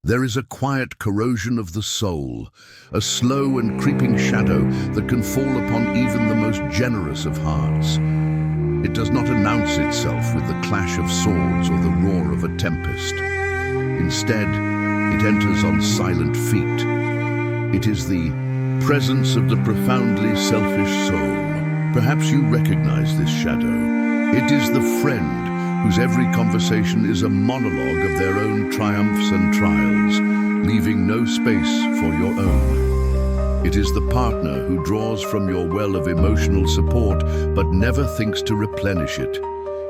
There is a quiet corrosion of the soul, a slow and creeping shadow that can fall upon even the most generous of hearts. It does not announce itself with the clash of swords or the roar of a tempest. Instead, it enters on silent feet. It is the presence of the profoundly selfish soul. Perhaps you recognize this shadow. It is the friend whose every conversation is a monologue of their own triumphs and trials, leaving no space for your own. It is the partner who draws from your well of emotional support but never thinks to replenish it.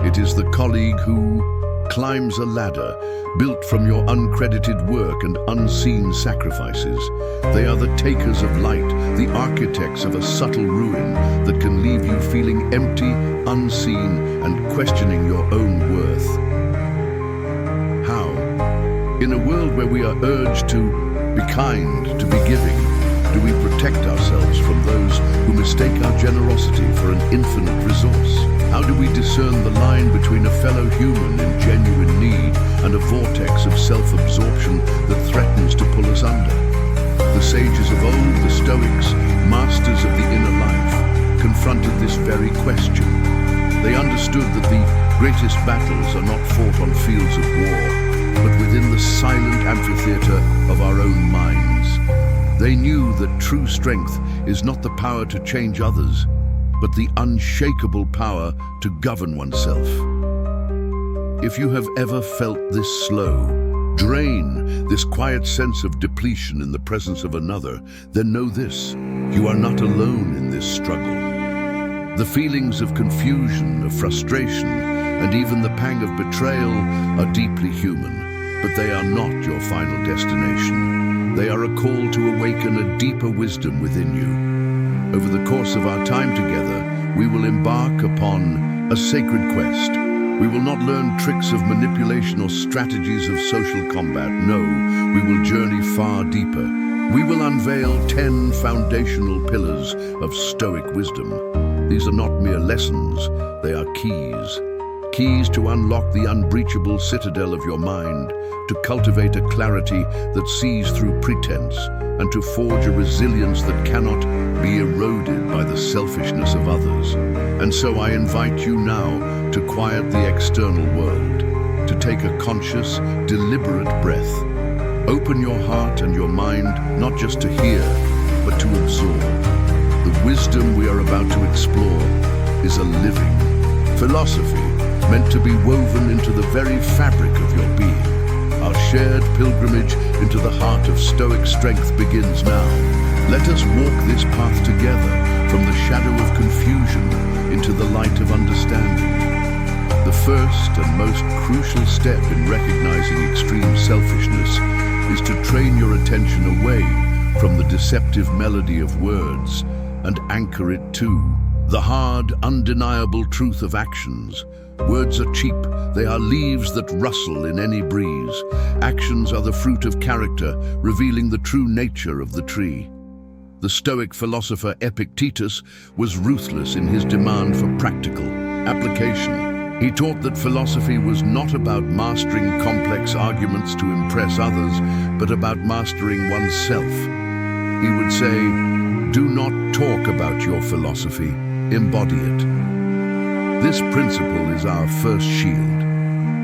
It is the colleague who climbs a ladder built from your uncredited work and unseen sacrifices. They are the takers of light, the architects of a subtle ruin that can leave you feeling empty, unseen, and questioning your own worth. How? In a world where we are urged to be kind, to be giving, do we protect ourselves from those who mistake our generosity for an infinite resource? How do we discern the line between a fellow human in genuine need and a vortex of self-absorption that threatens to pull us under? The sages of old, the Stoics, masters of the inner life, confronted this very question. They understood that the greatest battles are not fought on fields of war, but within the silent amphitheater of our own minds. They knew that true strength is not the power to change others, but the unshakable power to govern oneself. If you have ever felt this slow drain, this quiet sense of depletion in the presence of another, then know this: you are not alone in this struggle. The feelings of confusion, of frustration, and even the pang of betrayal are deeply human, but they are not your final destination. They are a call to awaken a deeper wisdom within you. Over the course of our time together, we will embark upon a sacred quest. We will not learn tricks of manipulation or strategies of social combat. No, we will journey far deeper. We will unveil 10 foundational pillars of Stoic wisdom. These are not mere lessons, they are keys. Keys to unlock the unbreachable citadel of your mind, to cultivate a clarity that sees through pretense, and to forge a resilience that cannot be eroded by the selfishness of others. And so I invite you now to quiet the external world, to take a conscious, deliberate breath. Open your heart and your mind not just to hear, but to absorb. The wisdom we are about to explore is a living philosophy meant to be woven into the very fabric of your being. Our shared pilgrimage into the heart of Stoic strength begins now. Let us walk this path together, from the shadow of confusion into the light of understanding. The first and most crucial step in recognizing extreme selfishness is to train your attention away from the deceptive melody of words and anchor it to the hard, undeniable truth of actions. Words are cheap, they are leaves that rustle in any breeze. Actions are the fruit of character, revealing the true nature of the tree. The Stoic philosopher Epictetus was ruthless in his demand for practical application. He taught that philosophy was not about mastering complex arguments to impress others, but about mastering oneself. He would say, "Do not talk about your philosophy, embody it." This principle is our first shield.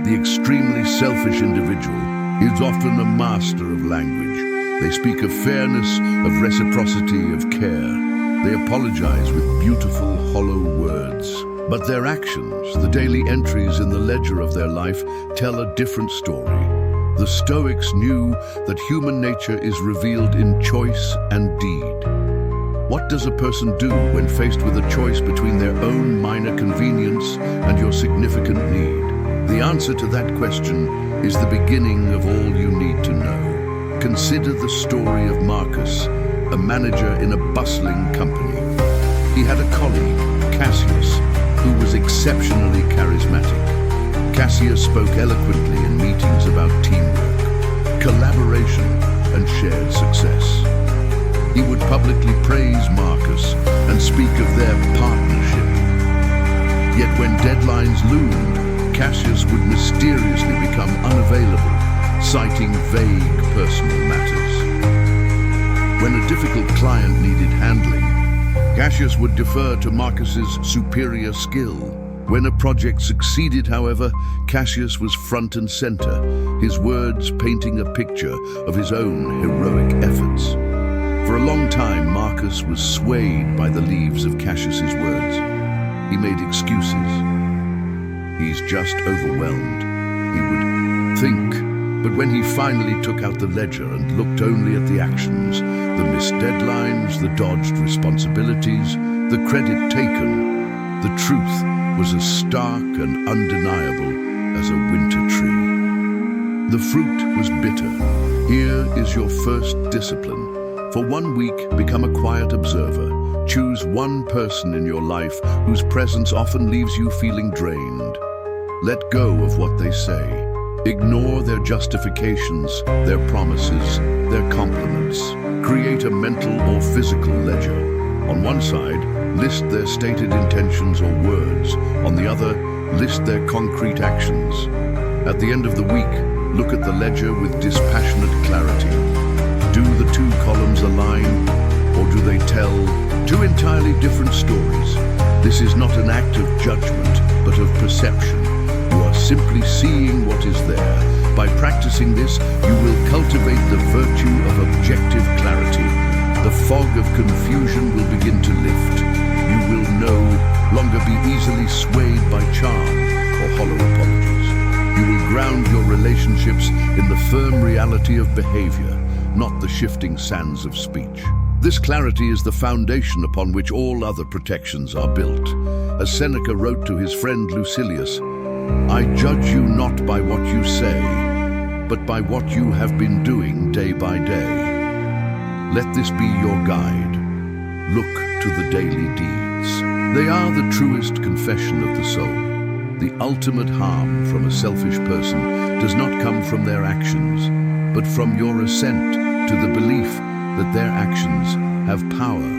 The extremely selfish individual is often a master of language. They speak of fairness, of reciprocity, of care. They apologize with beautiful, hollow words. But their actions, the daily entries in the ledger of their life, tell a different story. The Stoics knew that human nature is revealed in choice and deed. What does a person do when faced with a choice between their own minor convenience and your significant need? The answer to that question is the beginning of all you need to know. Consider the story of Marcus, a manager in a bustling company. He had a colleague, Cassius, who was exceptionally charismatic. Cassius spoke eloquently in meetings about teamwork, collaboration, and shared success. He would publicly praise Marcus and speak of their partnership. Yet when deadlines loomed, Cassius would mysteriously become unavailable, citing vague personal When a difficult client needed handling, Cassius would defer to Marcus's superior skill. When a project succeeded, however, Cassius was front and center, his words painting a picture of his own heroic efforts. For a long time, Marcus was swayed by the leaves of Cassius's words. He made excuses. "He's just overwhelmed," he would think. But when he finally took out the ledger and looked only at the actions, the missed deadlines, the dodged responsibilities, the credit taken, the truth was as stark and undeniable as a winter tree. The fruit was bitter. Here is your first discipline. For 1 week, become a quiet observer. Choose one person in your life whose presence often leaves you feeling drained. Let go of what they say. Ignore their justifications, their promises, their compliments. Create a mental or physical ledger. On one side, list their stated intentions or words. On the other, list their concrete actions. At the end of the week, look at the ledger with dispassionate clarity. Do the two columns align, or do they tell two entirely different stories? This is not an act of judgment, but of perception. You are simply seeing what is there. By practicing this, you will cultivate the virtue of objective clarity. The fog of confusion will begin to lift. You will no longer be easily swayed by charm or hollow apologies. You will ground your relationships in the firm reality of behavior, not the shifting sands of speech. This clarity is the foundation upon which all other protections are built. As Seneca wrote to his friend Lucilius, "I judge you not by what you say, but by what you have been doing day by day." Let this be your guide. Look to the daily deeds. They are the truest confession of the soul. The ultimate harm from a selfish person does not come from their actions, but from your assent to the belief that their actions have power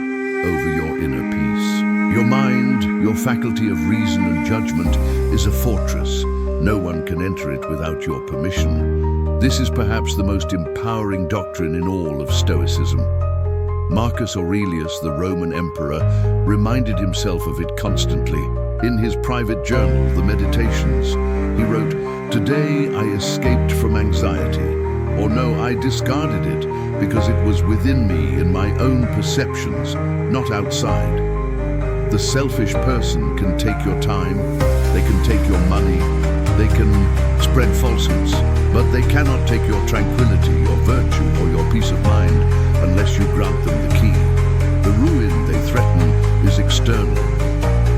over your inner peace. Your mind, your faculty of reason and judgment, is a fortress. No one can enter it without your permission. This is perhaps the most empowering doctrine in all of Stoicism. Marcus Aurelius, the Roman emperor, reminded himself of it constantly. In his private journal, the Meditations, he wrote, "Today I escaped from anxiety," or no, I discarded it because it was within me in my own perceptions, not outside. The selfish person can take your time, they can take your money, they can spread falsehoods, but they cannot take your tranquility, your virtue, or your peace of mind unless you grant them the key. The ruin they threaten is external.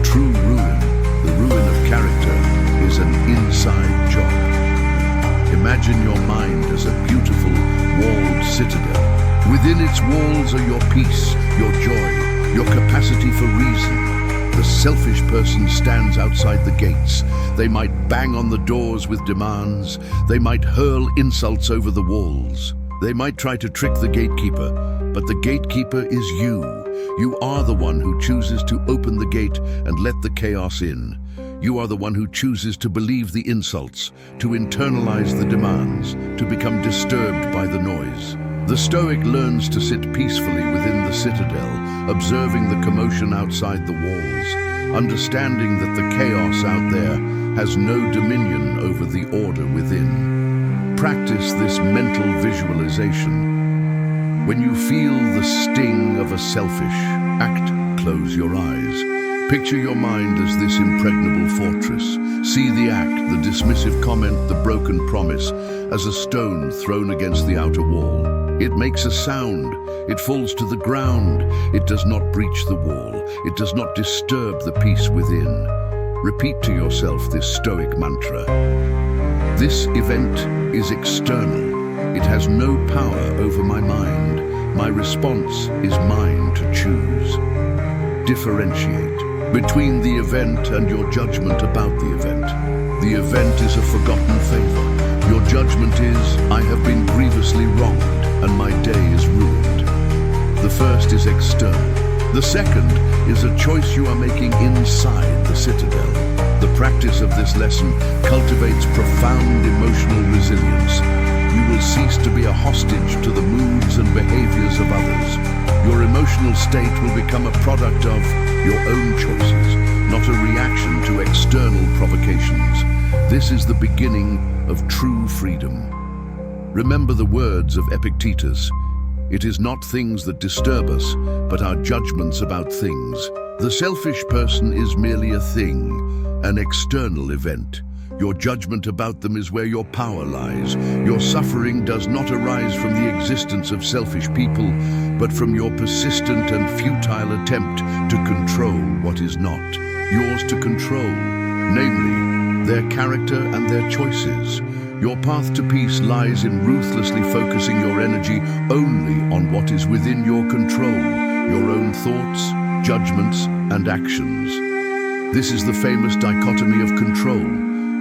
True ruin, the ruin of character, is an inside job. Imagine your mind as a beautiful, walled citadel. Within its walls are your peace, your joy, your capacity for reason. The selfish person stands outside the gates. They might bang on the doors with demands. They might hurl insults over the walls. They might try to trick the gatekeeper, but the gatekeeper is you. You are the one who chooses to open the gate and let the chaos in. You are the one who chooses to believe the insults, to internalize the demands, to become disturbed by the noise. The Stoic learns to sit peacefully within the citadel, observing the commotion outside the walls, understanding that the chaos out there has no dominion over the order within. Practice this mental visualization. When you feel the sting of a selfish act, close your eyes. Picture your mind as this impregnable fortress. See the act, the dismissive comment, the broken promise, as a stone thrown against the outer wall. It makes a sound. It falls to the ground. It does not breach the wall. It does not disturb the peace within. Repeat to yourself this Stoic mantra. This event is external. It has no power over my mind. My response is mine to choose. Differentiate between the event and your judgment about the event. The event is a forgotten favor. Your judgment is, I have been grievously wronged and my day is ruined. The first is external. The second is a choice you are making inside the citadel. The practice of this lesson cultivates profound emotional resilience. You will cease to be a hostage to the moods and behaviors of others. Your emotional state will become a product of your own choices, not a reaction to external provocations. This is the beginning of true freedom. Remember the words of Epictetus. It is not things that disturb us, but our judgments about things. The selfish person is merely a thing, an external event. Your judgment about them is where your power lies. Your suffering does not arise from the existence of selfish people, but from your persistent and futile attempt to control what is not yours to control, namely, their character and their choices. Your path to peace lies in ruthlessly focusing your energy only on what is within your control, your own thoughts, judgments, and actions. This is the famous dichotomy of control,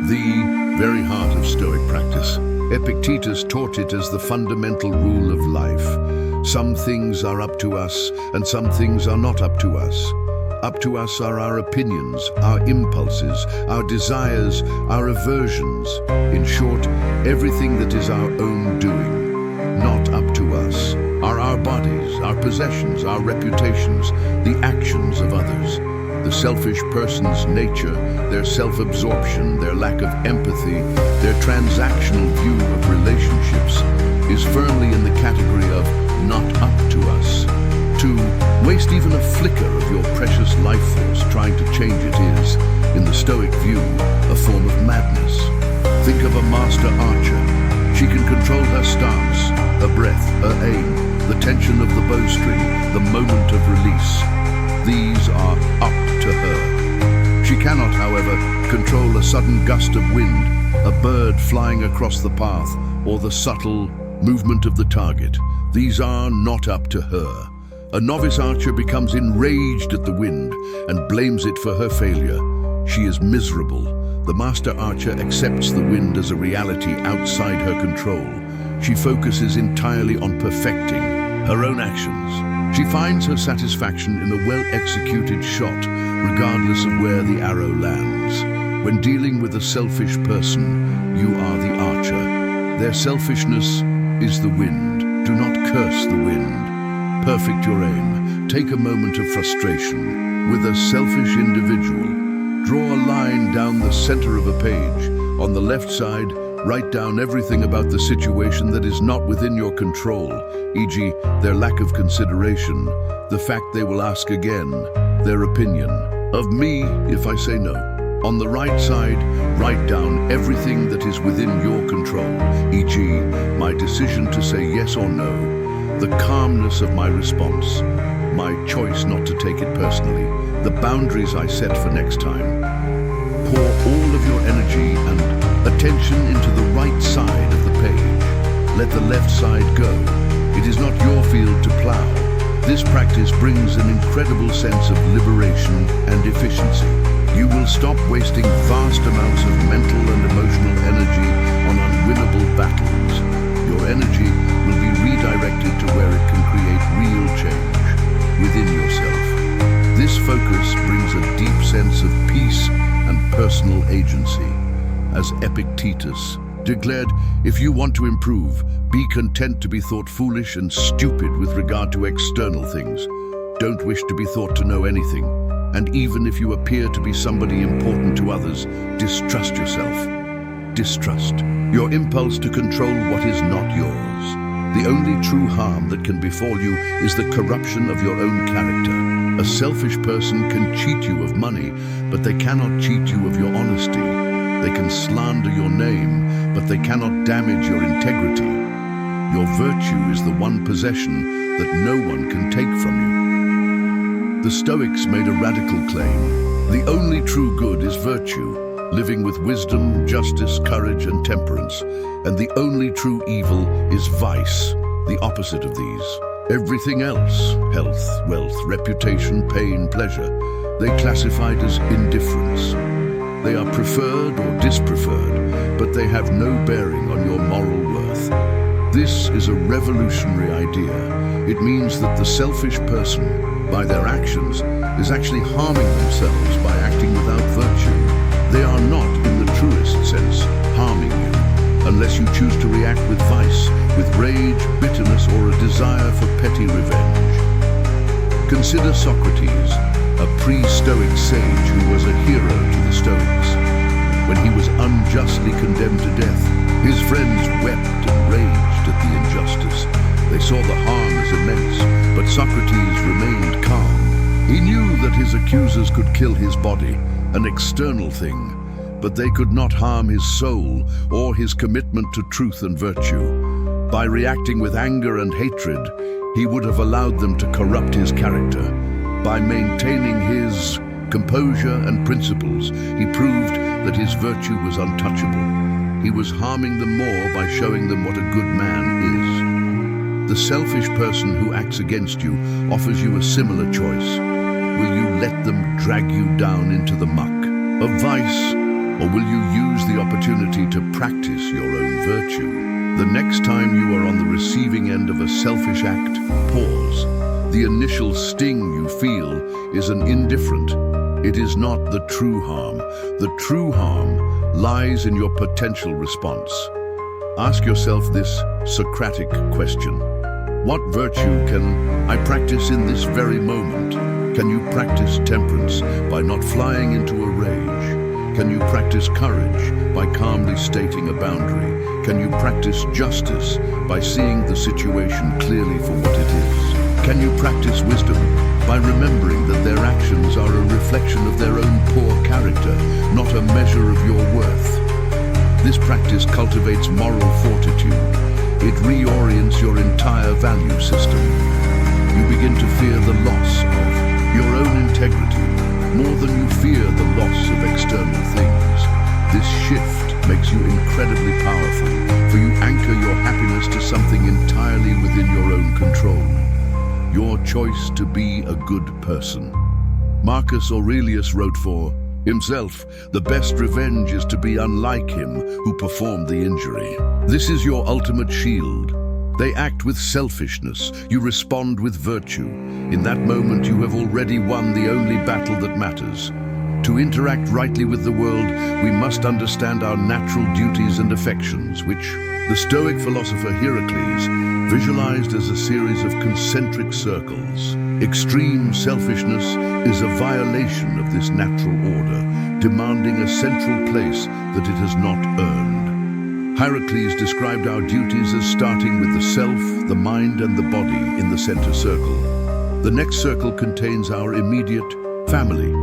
the very heart of Stoic practice. Epictetus taught it as the fundamental rule of life. Some things are up to us, and some things are not up to us. Up to us are our opinions, our impulses, our desires, our aversions. In short, everything that is our own doing. Not up to us are our bodies, our possessions, our reputations, the actions of others. The selfish person's nature, their self-absorption, their lack of empathy, their transactional view of relationships is firmly in the category of not up to us. To waste even a flicker of your precious life force trying to change it is, in the Stoic view, a form of madness. Think of a master archer. She can control her stance, her breath, her aim, the tension of the bowstring, the moment of release. These are up to her. She cannot, however, control a sudden gust of wind, a bird flying across the path, or the subtle movement of the target. These are not up to her. A novice archer becomes enraged at the wind and blames it for her failure. She is miserable. The master archer accepts the wind as a reality outside her control. She focuses entirely on perfecting her own actions. She finds her satisfaction in a well-executed shot, regardless of where the arrow lands. When dealing with a selfish person, you are the archer. Their selfishness is the wind. Do not curse the wind. Perfect your aim. Take a moment of frustration. With a selfish individual, draw a line down the center of a page. On the left side, write down everything about the situation that is not within your control, e.g., their lack of consideration, the fact they will ask again, their opinion of me if I say no. On the right side, write down everything that is within your control, e.g., my decision to say yes or no, the calmness of my response, my choice not to take it personally, the boundaries I set for next time. Pour all of your energy and attention into the right side of the page. Let the left side go. It is not your field to plow. This practice brings an incredible sense of liberation and efficiency. You will stop wasting vast amounts of mental and emotional energy on unwinnable battles. Your energy will be redirected to where it can create real change within yourself. This focus brings a deep sense of peace and personal agency. As Epictetus declared, if you want to improve, be content to be thought foolish and stupid with regard to external things. Don't wish to be thought to know anything. And even if you appear to be somebody important to others, distrust yourself. Distrust, your impulse to control what is not yours. The only true harm that can befall you is the corruption of your own character. A selfish person can cheat you of money, but they cannot cheat you of your honesty. They can slander your name, but they cannot damage your integrity. Your virtue is the one possession that no one can take from you. The Stoics made a radical claim. The only true good is virtue, living with wisdom, justice, courage, and temperance. And the only true evil is vice, the opposite of these. Everything else, health, wealth, reputation, pain, pleasure, they classified as indifference. They are preferred or dispreferred, but they have no bearing on your moral worth. This is a revolutionary idea. It means that the selfish person, by their actions, is actually harming themselves by acting without virtue. They are not, in the truest sense, harming you, unless you choose to react with vice, with rage, bitterness, or a desire for petty revenge. Consider Socrates, a pre-Stoic sage who was a hero to the Stoics. When he was unjustly condemned to death, his friends wept and raged at the injustice. They saw the harm as immense, but Socrates remained calm. He knew that his accusers could kill his body, an external thing, but they could not harm his soul or his commitment to truth and virtue. By reacting with anger and hatred, he would have allowed them to corrupt his character. By maintaining his composure and principles, he proved that his virtue was untouchable. He was harming them more by showing them what a good man is. The selfish person who acts against you offers you a similar choice. Will you let them drag you down into the muck of vice, or will you use the opportunity to practice your own virtue? The next time you are on the receiving end of a selfish act, pause. The initial sting you feel is an indifferent. It is not the true harm. The true harm lies in your potential response. Ask yourself this Socratic question. What virtue can I practice in this very moment? Can you practice temperance by not flying into a rage? Can you practice courage by calmly stating a boundary? Can you practice justice by seeing the situation clearly for what it is? Can you practice wisdom by remembering that their actions are a reflection of their own poor character, not a measure of your worth? This practice cultivates moral fortitude. It reorients your entire value system. You begin to fear the loss of your own integrity more than you fear the loss of external things. This shift makes you incredibly powerful, for you anchor your happiness to something entirely within your own control. Your choice to be a good person. Marcus Aurelius wrote for himself, "The best revenge is to be unlike him who performed the injury." This is your ultimate shield. They act with selfishness, you respond with virtue. In that moment you have already won the only battle that matters. To interact rightly with the world, we must understand our natural duties and affections, which the Stoic philosopher Heracles visualized as a series of concentric circles. Extreme selfishness is a violation of this natural order, demanding a central place that it has not earned. Heracles described our duties as starting with the self, the mind, and the body in the center circle. The next circle contains our immediate family.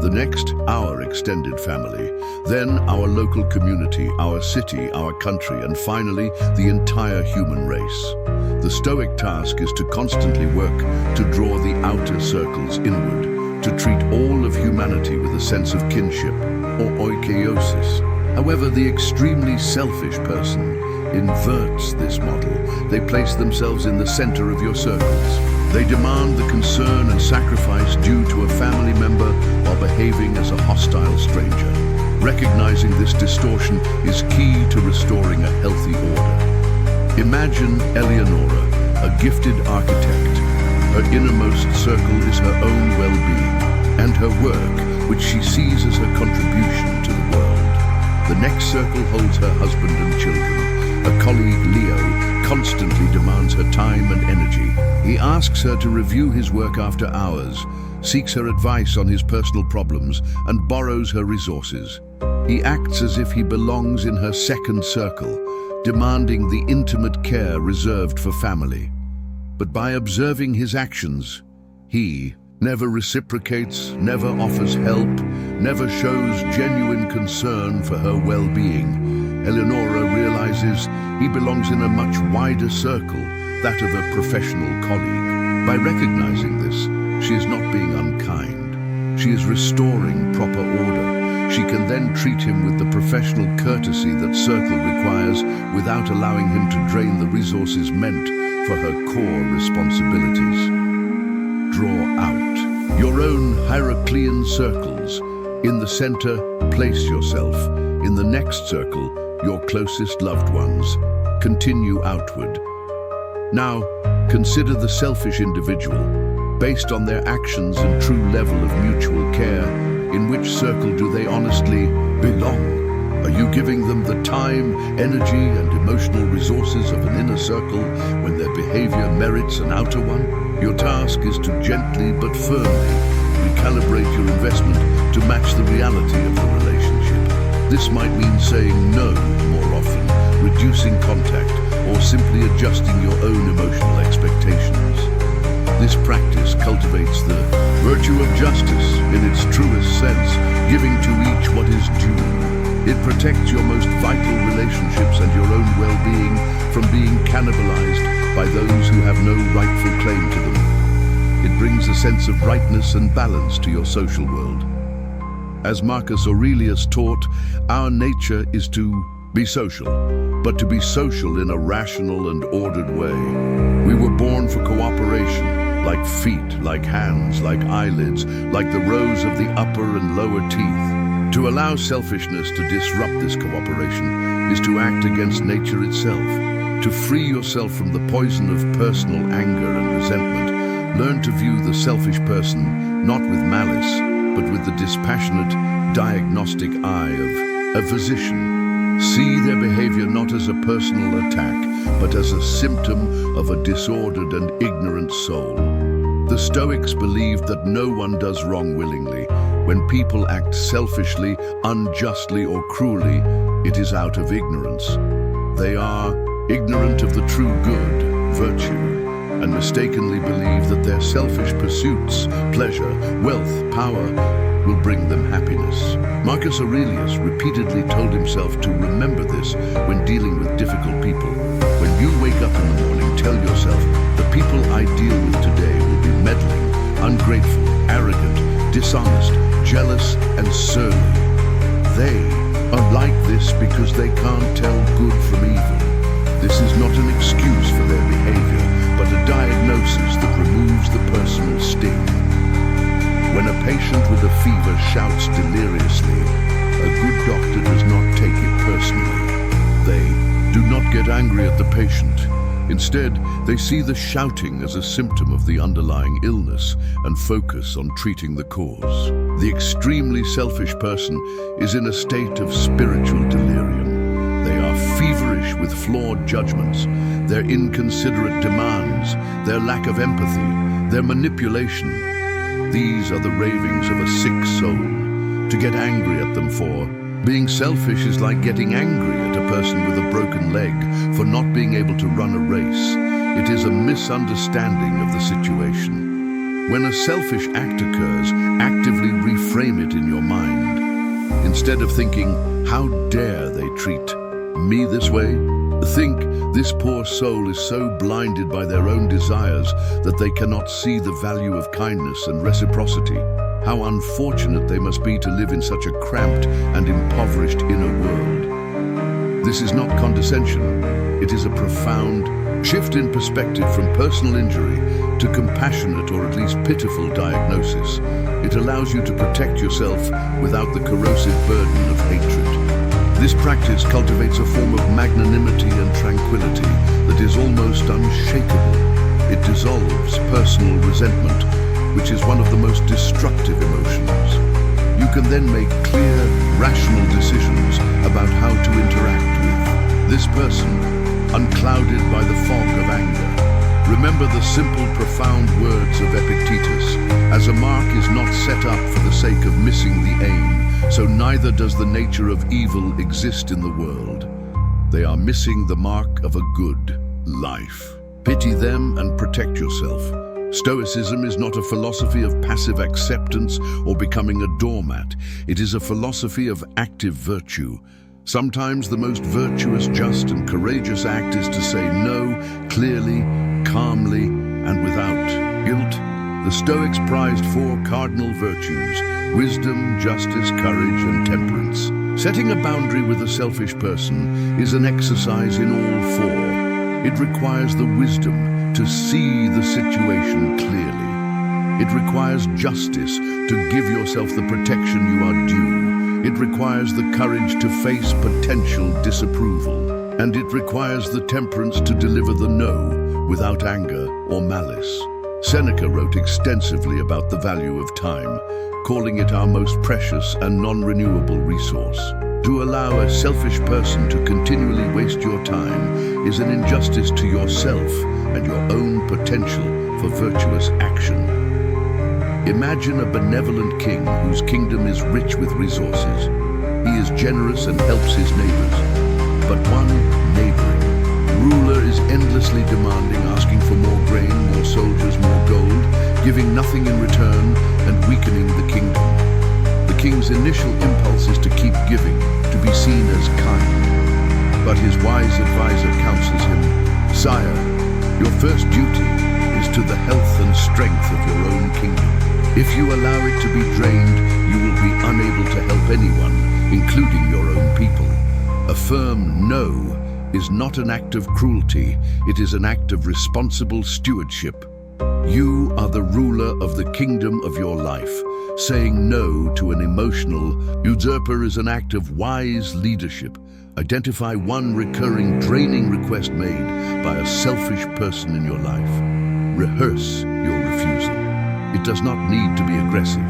The next, our extended family. Then our local community, our city, our country, and finally, the entire human race. The Stoic task is to constantly work to draw the outer circles inward, to treat all of humanity with a sense of kinship, or oikeiosis. However, the extremely selfish person inverts this model. They place themselves in the center of your circles. They demand the concern and sacrifice due to a family member while behaving as a hostile stranger. Recognizing this distortion is key to restoring a healthy order. Imagine Eleonora, a gifted architect. Her innermost circle is her own well-being and her work, which she sees as her contribution to the world. The next circle holds her husband and children. A colleague, Leo, constantly demands her time and energy. He asks her to review his work after hours, seeks her advice on his personal problems, and borrows her resources. He acts as if he belongs in her second circle, demanding the intimate care reserved for family. But by observing his actions, he never reciprocates, never offers help, never shows genuine concern for her well-being. Eleonora realizes he belongs in a much wider circle, that of a professional colleague. By recognizing this, she is not being unkind. She is restoring proper order. She can then treat him with the professional courtesy that circle requires without allowing him to drain the resources meant for her core responsibilities. Draw out your own Heraclean circles. In the center, place yourself. In the next circle, your closest loved ones. Continue outward. Now, consider the selfish individual. Based on their actions and true level of mutual care, in which circle do they honestly belong? Are you giving them the time, energy, and emotional resources of an inner circle when their behavior merits an outer one? Your task is to gently but firmly recalibrate your investment to match the reality of the relationship. This might mean saying no more often, reducing contact, or simply adjusting your own emotional expectations. This practice cultivates the virtue of justice in its truest sense, giving to each what is due. It protects your most vital relationships and your own well-being from being cannibalized by those who have no rightful claim to them. It brings a sense of rightness and balance to your social world. As Marcus Aurelius taught, our nature is to be social, but to be social in a rational and ordered way. We were born for cooperation, like feet, like hands, like eyelids, like the rows of the upper and lower teeth. To allow selfishness to disrupt this cooperation is to act against nature itself. To free yourself from the poison of personal anger and resentment, learn to view the selfish person not with malice, but with the dispassionate, diagnostic eye of a physician. See their behavior not as a personal attack, but as a symptom of a disordered and ignorant soul. The Stoics believed that no one does wrong willingly. When people act selfishly, unjustly, or cruelly, it is out of ignorance. They are ignorant of the true good, virtue, and mistakenly believe that their selfish pursuits, pleasure, wealth, power, will bring them happiness. Marcus Aurelius repeatedly told himself to remember this when dealing with difficult people. When you wake up in the morning, tell yourself, the people I deal with today will be meddling, ungrateful, arrogant, dishonest, jealous, and surly. They are like this because they can't tell good from evil. This is not an excuse for their behavior, but a diagnosis that removes the personal sting. When a patient with a fever shouts deliriously, a good doctor does not take it personally. They do not get angry at the patient. Instead, they see the shouting as a symptom of the underlying illness and focus on treating the cause. The extremely selfish person is in a state of spiritual delirium. They are feverish with flawed judgments, their inconsiderate demands, their lack of empathy, their manipulation. These are the ravings of a sick soul. To get angry at them for being selfish is like getting angry at a person with a broken leg for not being able to run a race. It is a misunderstanding of the situation. When a selfish act occurs, actively reframe it in your mind. Instead of thinking, how dare they treat me this way? Think, this poor soul is so blinded by their own desires that they cannot see the value of kindness and reciprocity. How unfortunate they must be to live in such a cramped and impoverished inner world. This is not condescension. It is a profound shift in perspective from personal injury to compassionate or at least pitiful diagnosis. It allows you to protect yourself without the corrosive burden of hatred. This practice cultivates a form of magnanimity and tranquility that is almost unshakable. It dissolves personal resentment, which is one of the most destructive emotions. You can then make clear, rational decisions about how to interact with this person, unclouded by the fog of anger. Remember the simple, profound words of Epictetus. As a mark is not set up for the sake of missing the aim, so neither does the nature of evil exist in the world. They are missing the mark of a good life. Pity them and protect yourself. Stoicism is not a philosophy of passive acceptance or becoming a doormat. It is a philosophy of active virtue. Sometimes the most virtuous, just, and courageous act is to say no clearly, calmly, and without guilt. The Stoics prized 4 cardinal virtues: wisdom, justice, courage, and temperance. Setting a boundary with a selfish person is an exercise in all 4. It requires the wisdom to see the situation clearly. It requires justice to give yourself the protection you are due. It requires the courage to face potential disapproval. And it requires the temperance to deliver the no without anger or malice. Seneca wrote extensively about the value of time, calling it our most precious and non-renewable resource. To allow a selfish person to continually waste your time is an injustice to yourself and your own potential for virtuous action. Imagine a benevolent king whose kingdom is rich with resources. He is generous and helps his neighbors. But one neighboring ruler is endlessly demanding, asking for more grain, more soldiers, more gold, giving nothing in return and weakening the kingdom. The king's initial impulse is to keep giving, to be seen as kind. But his wise advisor counsels him, "Sire, your first duty is to the health and strength of your own kingdom. If you allow it to be drained, you will be unable to help anyone, including your own people." A firm no is not an act of cruelty, it is an act of responsible stewardship. You are the ruler of the kingdom of your life. Saying no to an emotional usurper is an act of wise leadership. Identify one recurring draining request made by a selfish person in your life. Rehearse your refusal. It does not need to be aggressive.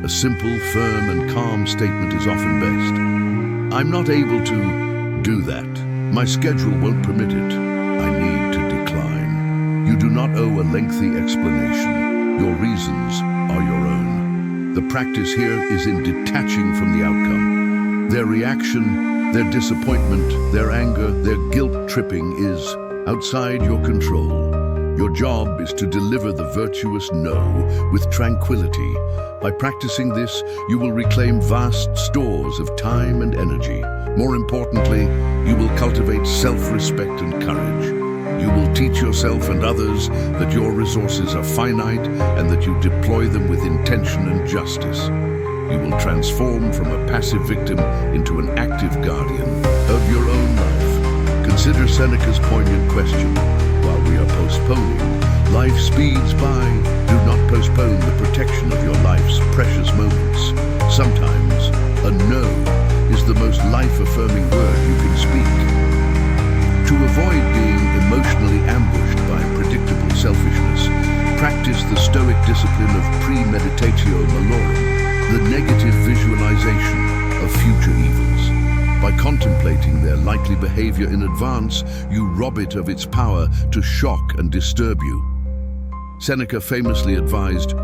A simple, firm, and calm statement is often best. "I'm not able to do that. My schedule won't permit it. I need to decline." You do not owe a lengthy explanation. Your reasons are your own. The practice here is in detaching from the outcome. Their reaction, their disappointment, their anger, their guilt-tripping is outside your control. Your job is to deliver the virtuous no with tranquility. By practicing this, you will reclaim vast stores of time and energy. More importantly, you will cultivate self-respect and courage. You will teach yourself and others that your resources are finite and that you deploy them with intention and justice. You will transform from a passive victim into an active guardian of your own life. Consider Seneca's poignant question. While we are postponing, life speeds by. Do not postpone the protection of your life's precious moments. Sometimes, a no is the most life-affirming word you can speak. To avoid being emotionally ambushed by predictable selfishness, practice the Stoic discipline of premeditatio malorum, the negative visualization of future evils. By contemplating their likely behavior in advance, you rob it of its power to shock and disturb you. Seneca famously advised,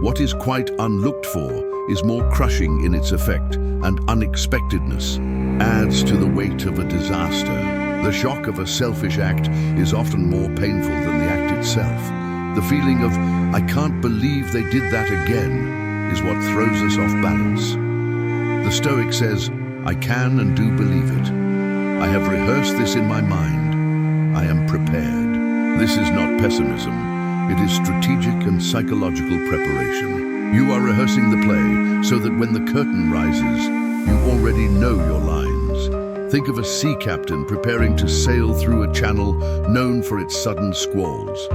"What is quite unlooked for is more crushing in its effect, and unexpectedness adds to the weight of a disaster." The shock of a selfish act is often more painful than the act itself. The feeling of, "I can't believe they did that again," is what throws us off balance. The Stoic says, "I can and do believe it. I have rehearsed this in my mind. I am prepared." This is not pessimism. It is strategic and psychological preparation. You are rehearsing the play so that when the curtain rises, you already know your lines. Think of a sea captain preparing to sail through a channel known for its sudden squalls.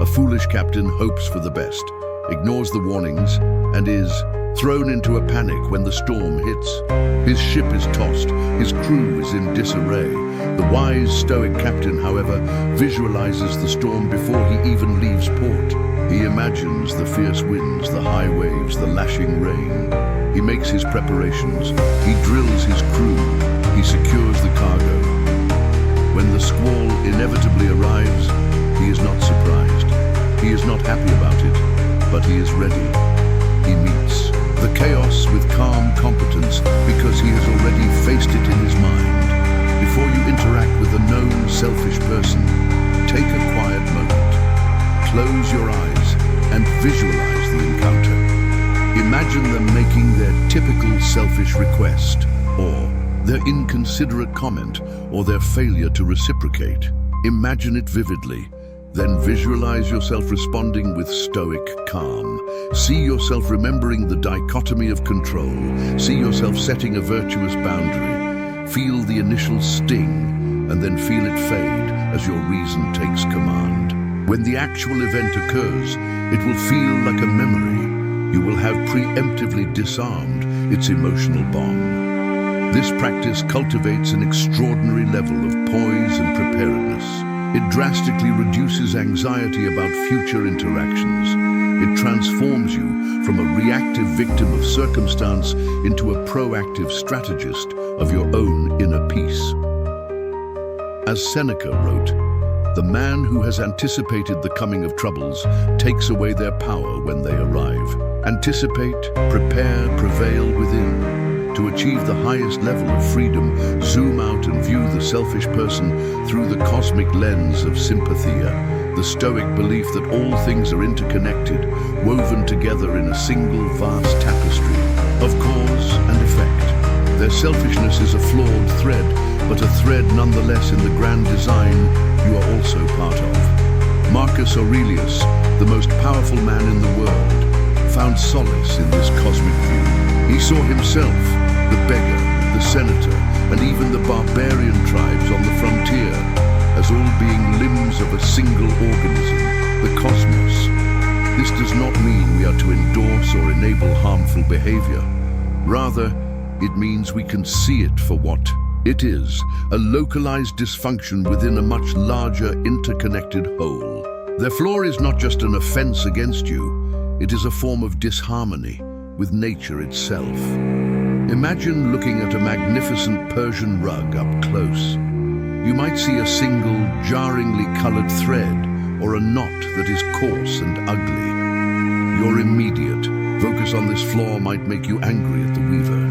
A foolish captain hopes for the best, ignores the warnings, and is thrown into a panic when the storm hits. His ship is tossed, his crew is in disarray. The wise Stoic captain, however, visualizes the storm before he even leaves port. He imagines the fierce winds, the high waves, the lashing rain. He makes his preparations, he drills his crew, he secures the cargo. When the squall inevitably arrives, he is not surprised. He is not happy about it, but he is ready. He meets the chaos with calm competence because he has already faced it in his mind. Before you interact with a known selfish person, take a quiet moment. Close your eyes and visualize the encounter. Imagine them making their typical selfish request, or their inconsiderate comment, or their failure to reciprocate. Imagine it vividly. Then visualize yourself responding with stoic calm. See yourself remembering the dichotomy of control. See yourself setting a virtuous boundary. Feel the initial sting, and then feel it fade as your reason takes command. When the actual event occurs, it will feel like a memory. You will have preemptively disarmed its emotional bomb. This practice cultivates an extraordinary level of poise and preparedness. It drastically reduces anxiety about future interactions. It transforms you from a reactive victim of circumstance into a proactive strategist of your own inner peace. As Seneca wrote, "The man who has anticipated the coming of troubles takes away their power when they arrive." Anticipate, prepare, prevail within. To achieve the highest level of freedom, zoom out and view the selfish person through the cosmic lens of sympathia, the Stoic belief that all things are interconnected, woven together in a single vast tapestry of cause and effect. Their selfishness is a flawed thread, but a thread nonetheless in the grand design you are also part of. Marcus Aurelius, the most powerful man in the world, found solace in this cosmic view. He saw himself, the beggar, the senator, and even the barbarian tribes on the frontier as all being limbs of a single organism, the cosmos. This does not mean we are to endorse or enable harmful behavior. Rather, it means we can see it for what it is, a localized dysfunction within a much larger interconnected whole. Their flaw is not just an offense against you, it is a form of disharmony with nature itself. Imagine looking at a magnificent Persian rug up close. You might see a single, jarringly colored thread or a knot that is coarse and ugly. Your immediate focus on this flaw might make you angry at the weaver.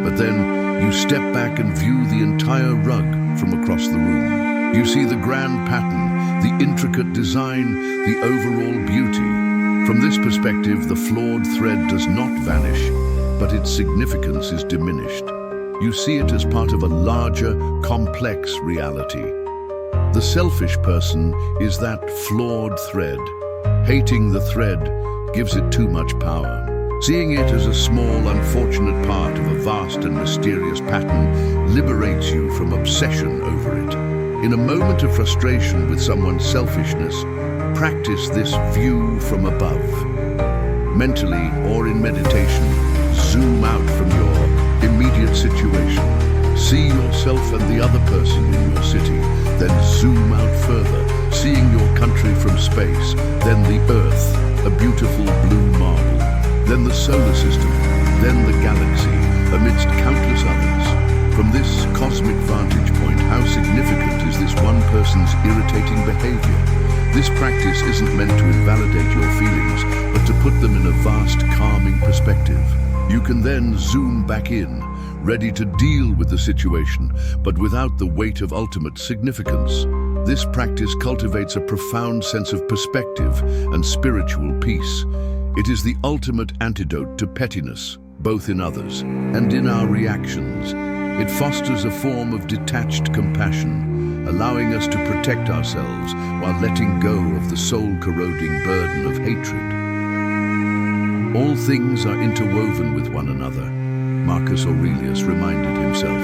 But then you step back and view the entire rug from across the room. You see the grand pattern, the intricate design, the overall beauty. From this perspective, the flawed thread does not vanish, but its significance is diminished. You see it as part of a larger, complex reality. The selfish person is that flawed thread. Hating the thread gives it too much power. Seeing it as a small, unfortunate part of a vast and mysterious pattern liberates you from obsession over it. In a moment of frustration with someone's selfishness, practice this view from above. Mentally or in meditation, zoom out from your immediate situation. See yourself and the other person in your city, then zoom out further, seeing your country from space, then the Earth, a beautiful blue marble, then the solar system, then the galaxy, amidst countless others. From this cosmic vantage point, how significant is this one person's irritating behavior? This practice isn't meant to invalidate your feelings, but to put them in a vast, calming perspective. You can then zoom back in, ready to deal with the situation, but without the weight of ultimate significance. This practice cultivates a profound sense of perspective and spiritual peace. It is the ultimate antidote to pettiness, both in others and in our reactions. It fosters a form of detached compassion, allowing us to protect ourselves while letting go of the soul-corroding burden of hatred. All things are interwoven with one another, Marcus Aurelius reminded himself.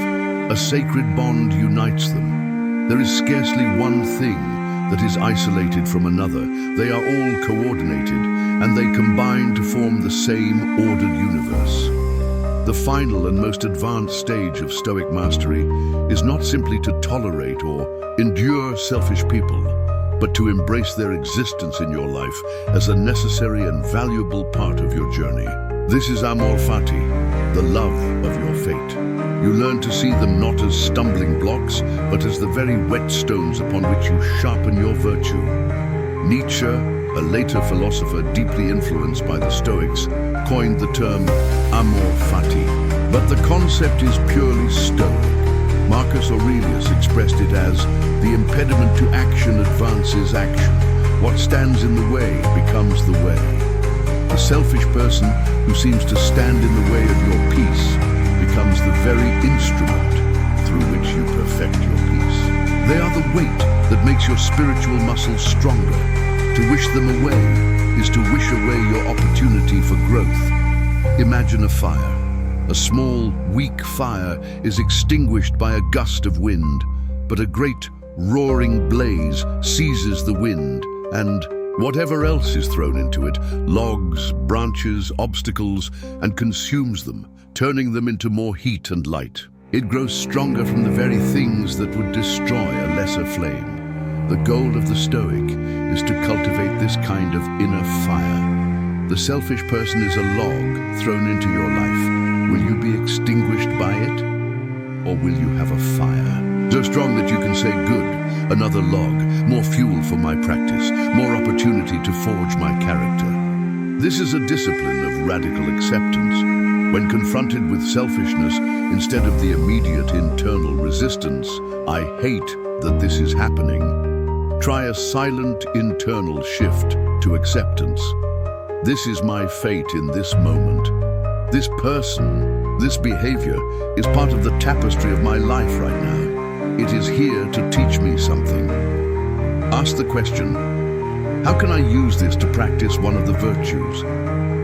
A sacred bond unites them. There is scarcely one thing that is isolated from another. They are all coordinated, and they combine to form the same ordered universe. The final and most advanced stage of Stoic mastery is not simply to tolerate or endure selfish people, but to embrace their existence in your life as a necessary and valuable part of your journey. This is amor fati, the love of your fate. You learn to see them not as stumbling blocks, but as the very whetstones upon which you sharpen your virtue. Nietzsche, a later philosopher deeply influenced by the Stoics, coined the term amor fati, but the concept is purely Stoic. Marcus Aurelius expressed it as, the impediment to action advances action. What stands in the way becomes the way. The selfish person who seems to stand in the way of your peace becomes the very instrument through which you perfect your peace. They are the weight that makes your spiritual muscles stronger. To wish them away is to wish away your opportunity for growth. Imagine a fire. A small, weak fire is extinguished by a gust of wind, but a great, roaring blaze seizes the wind, and whatever else is thrown into it, logs, branches, obstacles, and consumes them, turning them into more heat and light. It grows stronger from the very things that would destroy a lesser flame. The goal of the Stoic is to cultivate this kind of inner fire. The selfish person is a log thrown into your life. Will you be extinguished by it? Or will you have a fire so strong that you can say, good, another log, more fuel for my practice, more opportunity to forge my character. This is a discipline of radical acceptance. When confronted with selfishness, instead of the immediate internal resistance, I hate that this is happening, try a silent internal shift to acceptance. This is my fate in this moment. This person, this behavior is part of the tapestry of my life right now. It is here to teach me something. Ask the question, how can I use this to practice one of the virtues?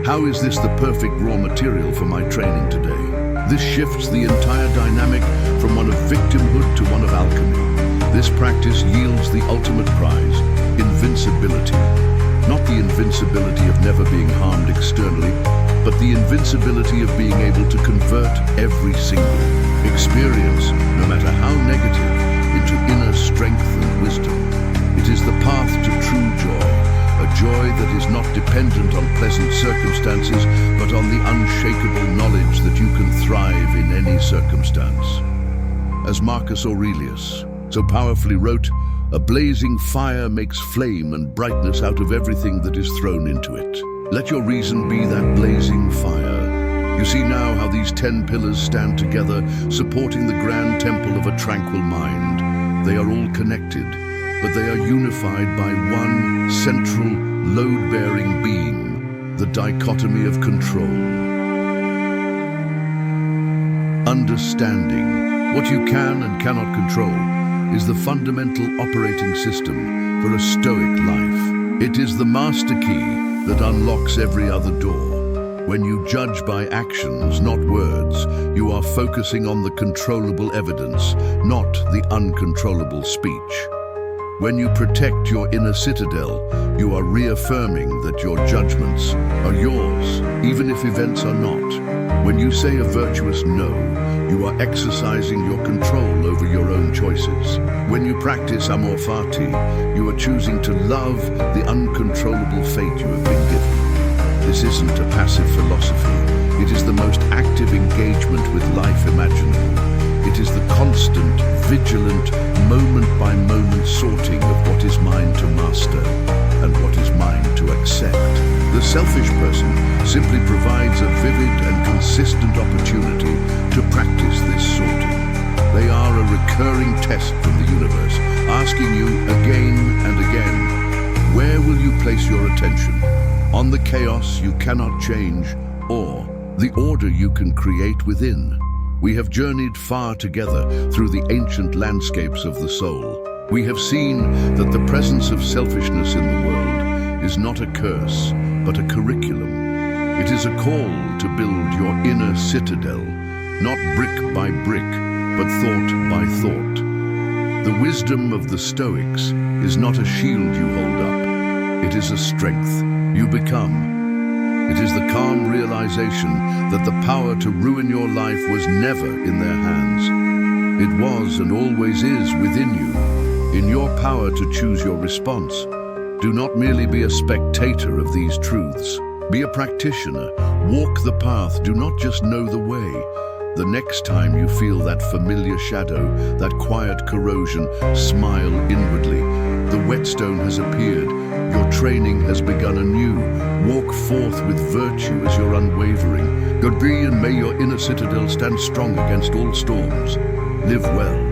How is this the perfect raw material for my training today? This shifts the entire dynamic from one of victimhood to one of alchemy. This practice yields the ultimate prize, invincibility. Not the invincibility of never being harmed externally, but the invincibility of being able to convert every single experience, no matter how negative, into inner strength and wisdom. It is the path to true joy, a joy that is not dependent on pleasant circumstances, but on the unshakable knowledge that you can thrive in any circumstance. As Marcus Aurelius so powerfully wrote, a blazing fire makes flame and brightness out of everything that is thrown into it. Let your reason be that blazing fire. You see now how these 10 pillars stand together, supporting the grand temple of a tranquil mind. They are all connected, but they are unified by one central, load-bearing beam, the dichotomy of control. Understanding what you can and cannot control is the fundamental operating system for a Stoic life. It is the master key that unlocks every other door. When you judge by actions, not words, you are focusing on the controllable evidence, not the uncontrollable speech. When you protect your inner citadel, you are reaffirming that your judgments are yours, even if events are not. When you say a virtuous no, you are exercising your control over your own choices. When you practice amor fati, you are choosing to love the uncontrollable fate you have been given. This isn't a passive philosophy. It is the most active engagement with life imaginable. It is the constant, vigilant, moment-by-moment sorting of what is mine to master and what is mine to accept. The selfish person simply provides a vivid and consistent opportunity to practice this sorting. They are a recurring test from the universe, asking you again and again, where will you place your attention? On the chaos you cannot change, or the order you can create within? We have journeyed far together through the ancient landscapes of the soul. We have seen that the presence of selfishness in the world is not a curse, but a curriculum. It is a call to build your inner citadel, not brick by brick, but thought by thought. The wisdom of the Stoics is not a shield you hold up. It is a strength you become. It is the calm realization that the power to ruin your life was never in their hands. It was and always is within you, in your power to choose your response. Do not merely be a spectator of these truths. Be a practitioner. Walk the path. Do not just know the way. The next time you feel that familiar shadow, that quiet corrosion, smile inwardly. The whetstone has appeared. Your training has begun anew. Walk forth with virtue as your unwavering. God be and may your inner citadel stand strong against all storms. Live well.